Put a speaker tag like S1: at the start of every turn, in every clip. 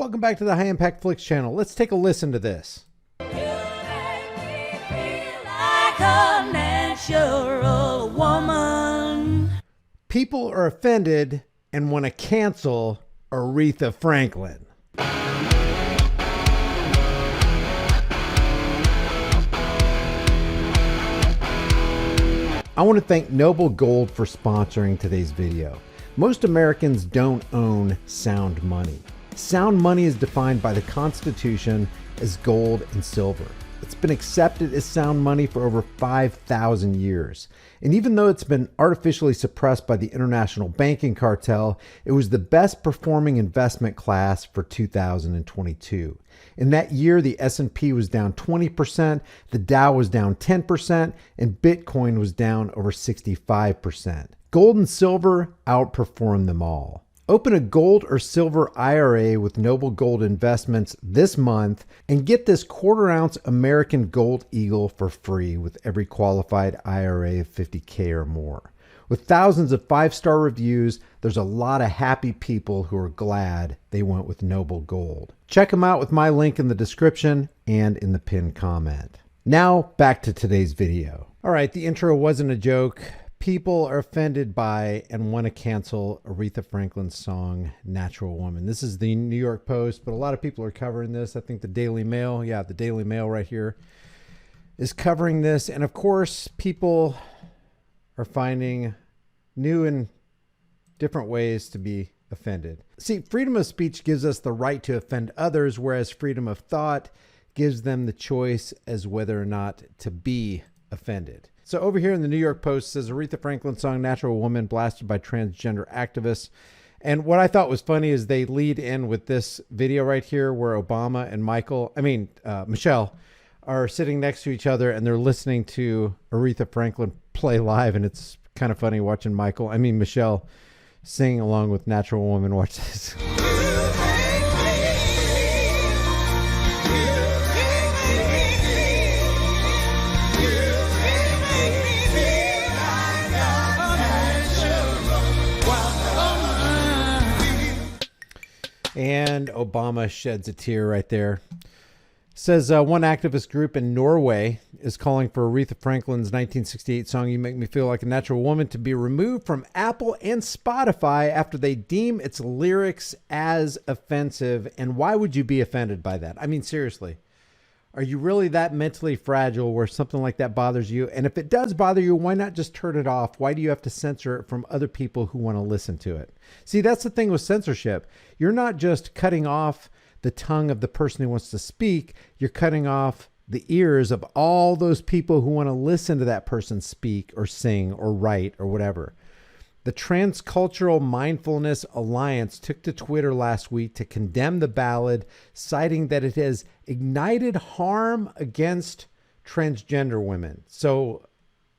S1: Welcome back to the High Impact Flicks channel. Let's take a listen to this.
S2: You make me feel like a natural woman.
S1: People are offended and want to cancel Aretha Franklin. I want to thank Noble Gold for sponsoring today's video. Most Americans don't own sound money. Sound money is defined by the Constitution as gold and silver. It's been accepted as sound money for over 5,000 years. And even though it's been artificially suppressed by the international banking cartel, it was the best performing investment class for 2022. In that year, the S&P was down 20%, the Dow was down 10%, and Bitcoin was down over 65%. Gold and silver outperformed them all. Open a gold or silver IRA with Noble Gold Investments this month and get this quarter-ounce American Gold Eagle for free with every qualified IRA of $50K or more. With thousands of 5-star reviews, there's a lot of happy people who are glad they went with Noble Gold. Check them out with my link in the description and in the pinned comment. Now, back to today's video. All right, the intro wasn't a joke. People are offended by and want to cancel Aretha Franklin's song, Natural Woman. This is the New York Post, but a lot of people are covering this. I think the Daily Mail, the Daily Mail right here is covering this. And of course, people are finding new and different ways to be offended. See, freedom of speech gives us the right to offend others, whereas freedom of thought gives them the choice as whether or not to be offended. So over here in the New York Post says Aretha Franklin song Natural Woman blasted by transgender activists. And what I thought was funny is they lead in with this video right here where Obama and Michelle are sitting next to each other and they're listening to Aretha Franklin play live. And it's kind of funny watching Michelle sing along with Natural Woman. Watch this. And Obama sheds a tear right there. Says one activist group in Norway is calling for Aretha Franklin's 1968 song, You Make Me Feel Like a Natural Woman, to be removed from Apple and Spotify after they deem its lyrics as offensive. And why would you be offended by that? I mean, seriously, are you really that mentally fragile where something like that bothers you? And if it does bother you, why not just turn it off? Why do you have to censor it from other people who want to listen to it? See, that's the thing with censorship. You're not just cutting off the tongue of the person who wants to speak. You're cutting off the ears of all those people who want to listen to that person speak or sing or write or whatever. The Transcultural Mindfulness Alliance took to Twitter last week to condemn the ballad, citing that it has ignited harm against transgender women. So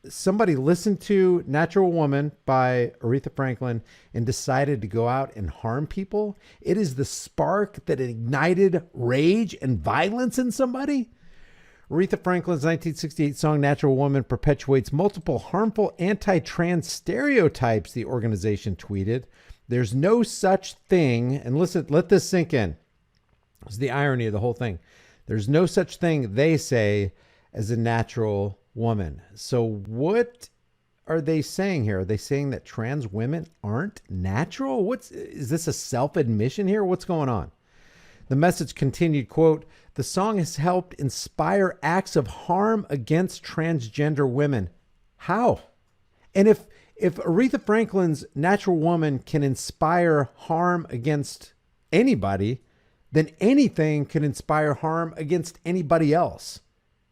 S1: somebody listened to Natural Woman by Aretha Franklin and decided to go out and harm people. It is the spark that ignited rage and violence in somebody. Aretha Franklin's 1968 song Natural Woman perpetuates multiple harmful anti-trans stereotypes, the organization tweeted. There's no such thing, and listen, let this sink in. It's the irony of the whole thing. There's no such thing, they say, as a natural woman. So what are they saying here? Are they saying that trans women aren't natural? Is this a self-admission here? What's going on? The message continued, quote, the song has helped inspire acts of harm against transgender women. How? And if Aretha Franklin's Natural Woman can inspire harm against anybody, then anything can inspire harm against anybody else.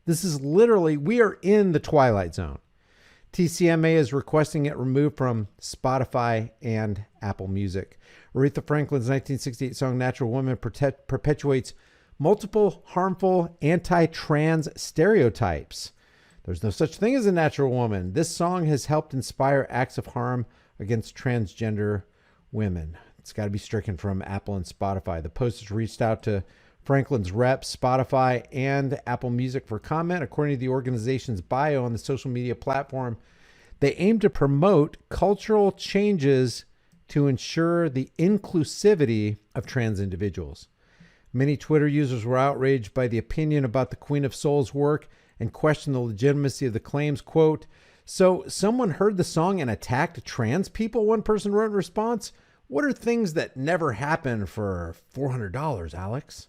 S1: This is literally, we are in the twilight zone. TCMA is requesting it removed from Spotify and Apple Music. Aretha Franklin's 1968 song Natural Woman perpetuates multiple harmful anti-trans stereotypes. There's no such thing as a natural woman. This song has helped inspire acts of harm against transgender women. It's got to be stricken from Apple and Spotify. The Post has reached out to Franklin's reps, Spotify, and Apple Music for comment. According to the organization's bio on the social media platform, they aim to promote cultural changes to ensure the inclusivity of trans individuals. Many Twitter users were outraged by the opinion about the Queen of Soul's work and questioned the legitimacy of the claims. Quote, "So someone heard the song and attacked trans people," one person wrote in response. "What are things that never happen for $400, Alex?"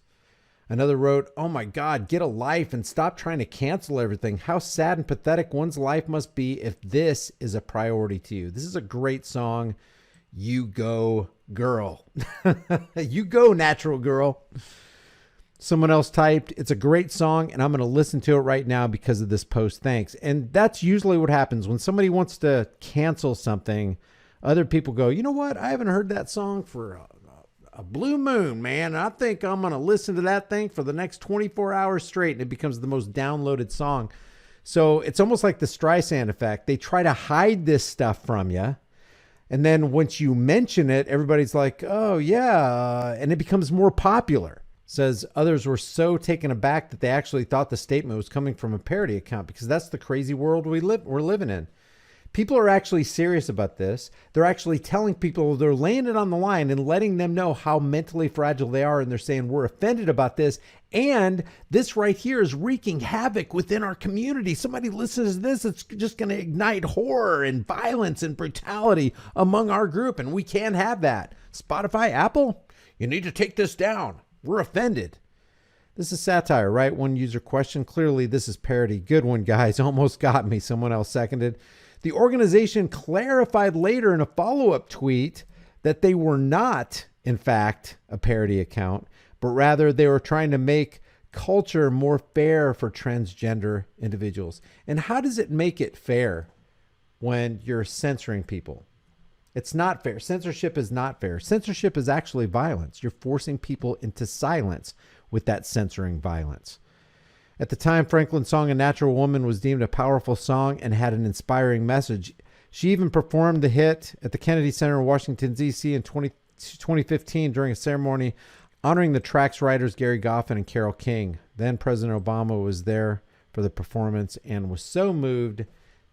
S1: Another wrote, "Oh my God, get a life and stop trying to cancel everything. How sad and pathetic one's life must be if this is a priority to you." This is a great song. You go, girl. You go, natural girl. Someone else typed, "It's a great song and I'm going to listen to it right now because of this post. Thanks." And that's usually what happens when somebody wants to cancel something. Other people go, "You know what? I haven't heard that song for a blue moon, man. I think I'm going to listen to that thing for the next 24 hours straight." And it becomes the most downloaded song. So it's almost like the Streisand effect. They try to hide this stuff from you. And then once you mention it, everybody's like, "Oh yeah." And it becomes more popular. Says others were so taken aback that they actually thought the statement was coming from a parody account, because that's the crazy world we're living in. People are actually serious about this. They're actually telling people, they're laying it on the line and letting them know how mentally fragile they are. And they're saying, "We're offended about this. And this right here is wreaking havoc within our community. Somebody listens to this, it's just going to ignite horror and violence and brutality among our group. And we can't have that. Spotify, Apple, you need to take this down. We're offended." This is satire, right? One user questioned. Clearly, this is parody. Good one, guys. Almost got me. Someone else seconded. The organization clarified later in a follow-up tweet that they were not, in fact, a parody account, but rather they were trying to make culture more fair for transgender individuals. And how does it make it fair when you're censoring people? It's not fair. Censorship is not fair. Censorship is actually violence. You're forcing people into silence with that censoring violence. At the time, Franklin's song "A Natural Woman" was deemed a powerful song and had an inspiring message. She even performed the hit at the Kennedy Center in Washington, D.C. in 2015 during a ceremony honoring the track's writers Gary Goffin and Carole King. Then President Obama was there for the performance and was so moved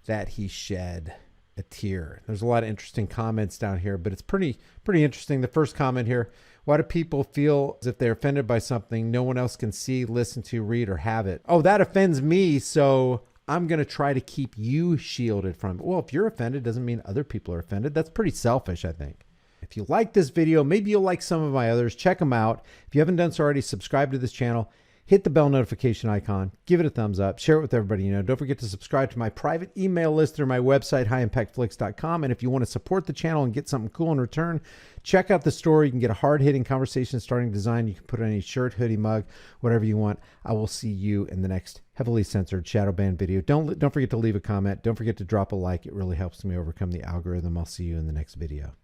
S1: that he shed a tear. There's a lot of interesting comments down here, but it's pretty interesting. The first comment here: "Why do people feel as if they're offended by something no one else can see, listen to, read, or have it? Oh, that offends me, so I'm going to try to keep you shielded from it." Well, if you're offended, doesn't mean other people are offended. That's pretty selfish, I think. If you like this video, maybe you'll like some of my others. Check them out. If you haven't done so already, subscribe to this channel. Hit the bell notification icon. Give it a thumbs up. Share it with everybody you know. Don't forget to subscribe to my private email list through my website, highimpactflix.com. And if you want to support the channel and get something cool in return, check out the store. You can get a hard-hitting conversation starting design. You can put on any shirt, hoodie, mug, whatever you want. I will see you in the next heavily censored shadow ban video. Don't forget to leave a comment. Don't forget to drop a like. It really helps me overcome the algorithm. I'll see you in the next video.